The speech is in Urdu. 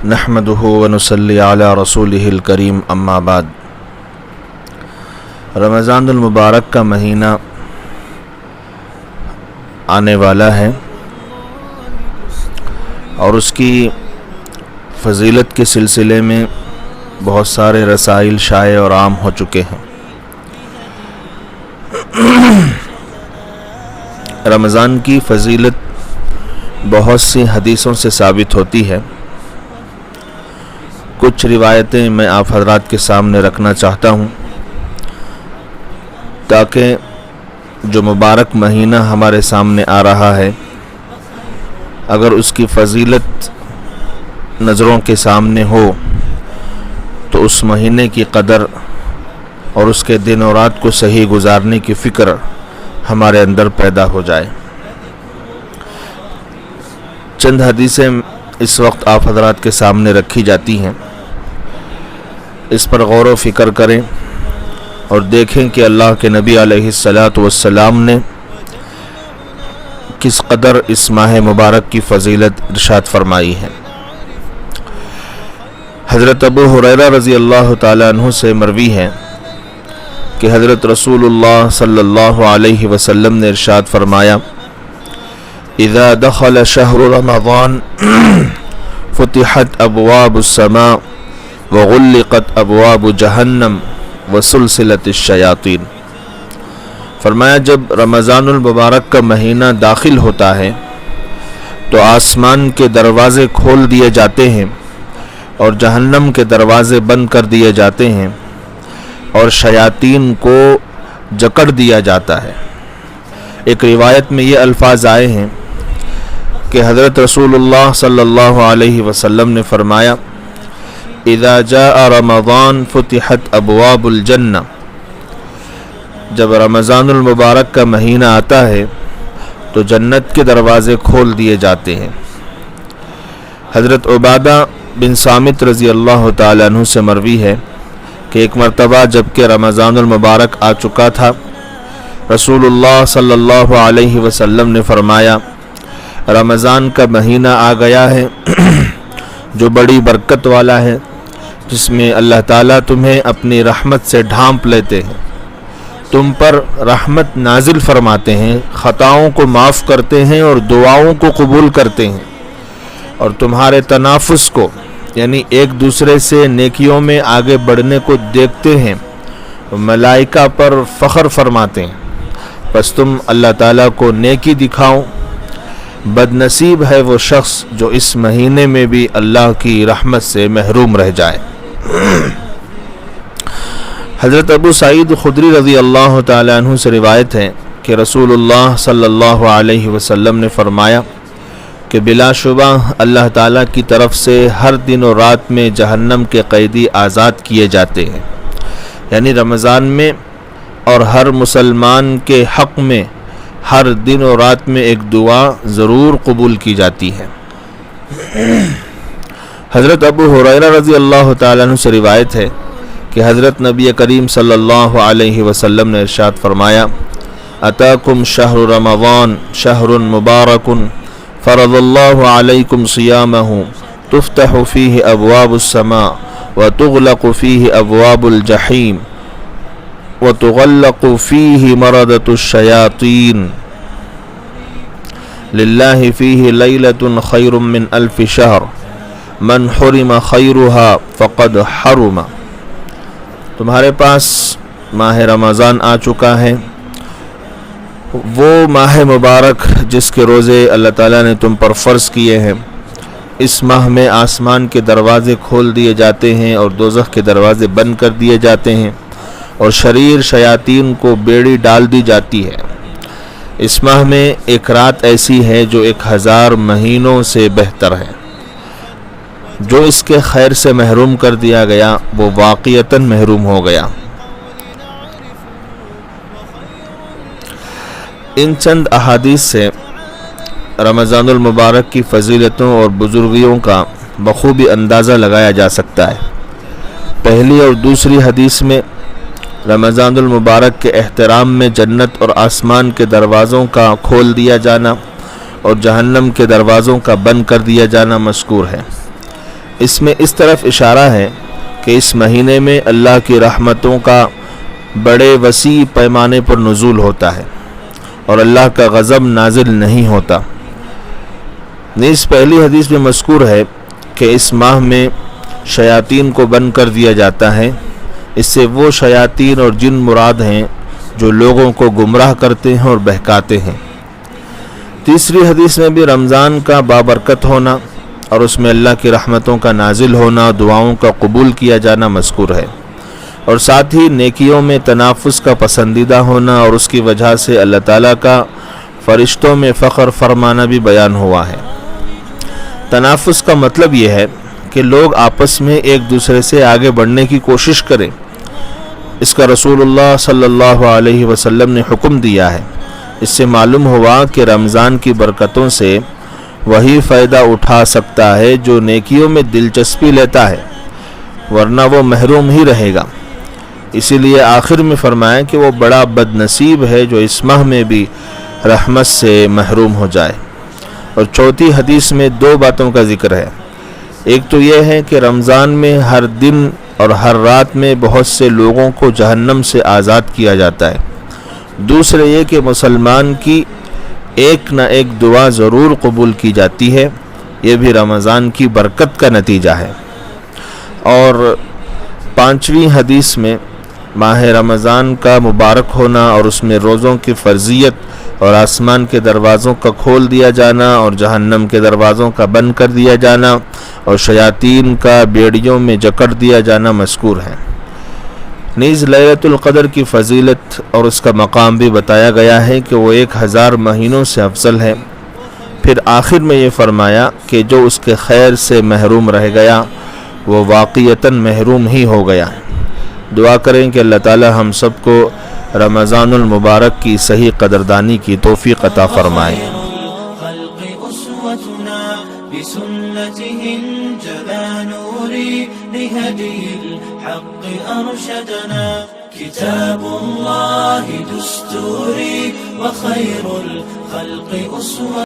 نحمدہ ونصلی علی رسولہ الکریم اما بعد۔ رمضان المبارک کا مہینہ آنے والا ہے اور اس کی فضیلت کے سلسلے میں بہت سارے رسائل شائع اور عام ہو چکے ہیں۔ رمضان کی فضیلت بہت سی حدیثوں سے ثابت ہوتی ہے۔ کچھ روایتیں میں آپ حضرات کے سامنے رکھنا چاہتا ہوں تاکہ جو مبارک مہینہ ہمارے سامنے آ رہا ہے، اگر اس کی فضیلت نظروں کے سامنے ہو تو اس مہینے کی قدر اور اس کے دن اور رات کو صحیح گزارنے کی فکر ہمارے اندر پیدا ہو جائے۔ چند حدیثیں اس وقت آپ حضرات کے سامنے رکھی جاتی ہیں، اس پر غور و فکر کریں اور دیکھیں کہ اللہ کے نبی علیہ السلام نے کس قدر اس ماہ مبارک کی فضیلت ارشاد فرمائی ہے۔ حضرت ابو ہریرہ رضی اللہ تعالیٰ عنہ سے مروی ہے کہ حضرت رسول اللہ صلی اللہ علیہ وسلم نے ارشاد فرمایا، اذا دخل شہر رمضان فتحت ابواب السماء وغلقت ابواب جہنم وسلسلت الشیاطین۔ فرمایا جب رمضان المبارک کا مہینہ داخل ہوتا ہے تو آسمان کے دروازے کھول دیے جاتے ہیں اور جہنم کے دروازے بند کر دیے جاتے ہیں اور شیاطین کو جکڑ دیا جاتا ہے۔ ایک روایت میں یہ الفاظ آئے ہیں کہ حضرت رسول اللہ صلی اللہ علیہ وسلم نے فرمایا، اذا جاء رمضان فتحت ابواب الجنہ، جب رمضان المبارک کا مہینہ آتا ہے تو جنت کے دروازے کھول دیے جاتے ہیں۔ حضرت عبادہ بن صامت رضی اللہ تعالیٰ عنہ سے مروی ہے کہ ایک مرتبہ جب کہ رمضان المبارک آ چکا تھا، رسول اللہ صلی اللہ علیہ وسلم نے فرمایا، رمضان کا مہینہ آ گیا ہے جو بڑی برکت والا ہے، جس میں اللہ تعالیٰ تمہیں اپنی رحمت سے ڈھانپ لیتے ہیں، تم پر رحمت نازل فرماتے ہیں، خطاؤں کو معاف کرتے ہیں اور دعاؤں کو قبول کرتے ہیں، اور تمہارے تنافس کو یعنی ایک دوسرے سے نیکیوں میں آگے بڑھنے کو دیکھتے ہیں، ملائکہ پر فخر فرماتے ہیں، پس تم اللہ تعالیٰ کو نیکی دکھاؤ۔ بد نصیب ہے وہ شخص جو اس مہینے میں بھی اللہ کی رحمت سے محروم رہ جائے۔ حضرت ابو سعید خدری رضی اللہ تعالیٰ عنہ سے روایت ہے کہ رسول اللہ صلی اللہ علیہ وسلم نے فرمایا کہ بلا شبہ اللہ تعالیٰ کی طرف سے ہر دن و رات میں جہنم کے قیدی آزاد کیے جاتے ہیں، یعنی رمضان میں اور ہر مسلمان کے حق میں ہر دن و رات میں ایک دعا ضرور قبول کی جاتی ہے۔ حضرت ابو ہریرہ رضی اللہ تعالیٰ عنہ سے روایت ہے کہ حضرت نبی کریم صلی اللہ علیہ وسلم نے ارشاد فرمایا، اتاکم شہر رمضان شہر مبارک فرض اللہ علیکم صیامہ تفتح فیہ ابواب السماء وتغلق فیہ ابواب الجحیم وتغلق فیہ مردۃ الشیاطین للہ فیہ لیلۃ خیر من الف شہر من حرم خیرها فقد حرم۔ تمہارے پاس ماہ رمضان آ چکا ہے، وہ ماہ مبارک جس کے روزے اللہ تعالیٰ نے تم پر فرض کیے ہیں۔ اس ماہ میں آسمان کے دروازے کھول دیے جاتے ہیں اور دوزخ کے دروازے بند کر دیے جاتے ہیں اور شریر شیاطین کو بیڑی ڈال دی جاتی ہے۔ اس ماہ میں ایک رات ایسی ہے جو 1000 مہینوں سے بہتر ہے۔ جو اس کے خیر سے محروم کر دیا گیا وہ واقعتاً محروم ہو گیا۔ ان چند احادیث سے رمضان المبارک کی فضیلتوں اور بزرگیوں کا بخوبی اندازہ لگایا جا سکتا ہے۔ پہلی اور دوسری حدیث میں رمضان المبارک کے احترام میں جنت اور آسمان کے دروازوں کا کھول دیا جانا اور جہنم کے دروازوں کا بند کر دیا جانا مذکور ہے۔ اس میں اس طرف اشارہ ہے کہ اس مہینے میں اللہ کی رحمتوں کا بڑے وسیع پیمانے پر نزول ہوتا ہے اور اللہ کا غضب نازل نہیں ہوتا۔ نیز پہلی حدیث میں مذکور ہے کہ اس ماہ میں شیاطین کو بند کر دیا جاتا ہے۔ اس سے وہ شیاطین اور جن مراد ہیں جو لوگوں کو گمراہ کرتے ہیں اور بہکاتے ہیں۔ تیسری حدیث میں بھی رمضان کا بابرکت ہونا اور اس میں اللہ کی رحمتوں کا نازل ہونا، دعاؤں کا قبول کیا جانا مذکور ہے، اور ساتھ ہی نیکیوں میں تنافس کا پسندیدہ ہونا اور اس کی وجہ سے اللہ تعالیٰ کا فرشتوں میں فخر فرمانا بھی بیان ہوا ہے۔ تنافس کا مطلب یہ ہے کہ لوگ آپس میں ایک دوسرے سے آگے بڑھنے کی کوشش کریں۔ اس کا رسول اللہ صلی اللہ علیہ وسلم نے حکم دیا ہے۔ اس سے معلوم ہوا کہ رمضان کی برکتوں سے وہی فائدہ اٹھا سکتا ہے جو نیکیوں میں دلچسپی لیتا ہے، ورنہ وہ محروم ہی رہے گا۔ اسی لیے آخر میں فرمایا کہ وہ بڑا بد نصیب ہے جو اس ماہ میں بھی رحمت سے محروم ہو جائے۔ اور چوتھی حدیث میں دو باتوں کا ذکر ہے۔ ایک تو یہ ہے کہ رمضان میں ہر دن اور ہر رات میں بہت سے لوگوں کو جہنم سے آزاد کیا جاتا ہے۔ دوسرے یہ کہ مسلمان کی ایک نہ ایک دعا ضرور قبول کی جاتی ہے، یہ بھی رمضان کی برکت کا نتیجہ ہے۔ اور پانچویں حدیث میں ماہ رمضان کا مبارک ہونا اور اس میں روزوں کی فرضیت اور آسمان کے دروازوں کا کھول دیا جانا اور جہنم کے دروازوں کا بند کر دیا جانا اور شیاطین کا بیڑیوں میں جکڑ دیا جانا مذکور ہے۔ نیز لیلۃ القدر کی فضیلت اور اس کا مقام بھی بتایا گیا ہے کہ وہ 1000 مہینوں سے افضل ہے۔ پھر آخر میں یہ فرمایا کہ جو اس کے خیر سے محروم رہ گیا وہ واقعتاً محروم ہی ہو گیا۔ دعا کریں کہ اللہ تعالی ہم سب کو رمضان المبارک کی صحیح قدردانی کی توفیق عطا فرمائے۔ بسنته انجلى نوري لهدي الحق أرشدنا كتاب الله دستوري وخير الخلق أسوة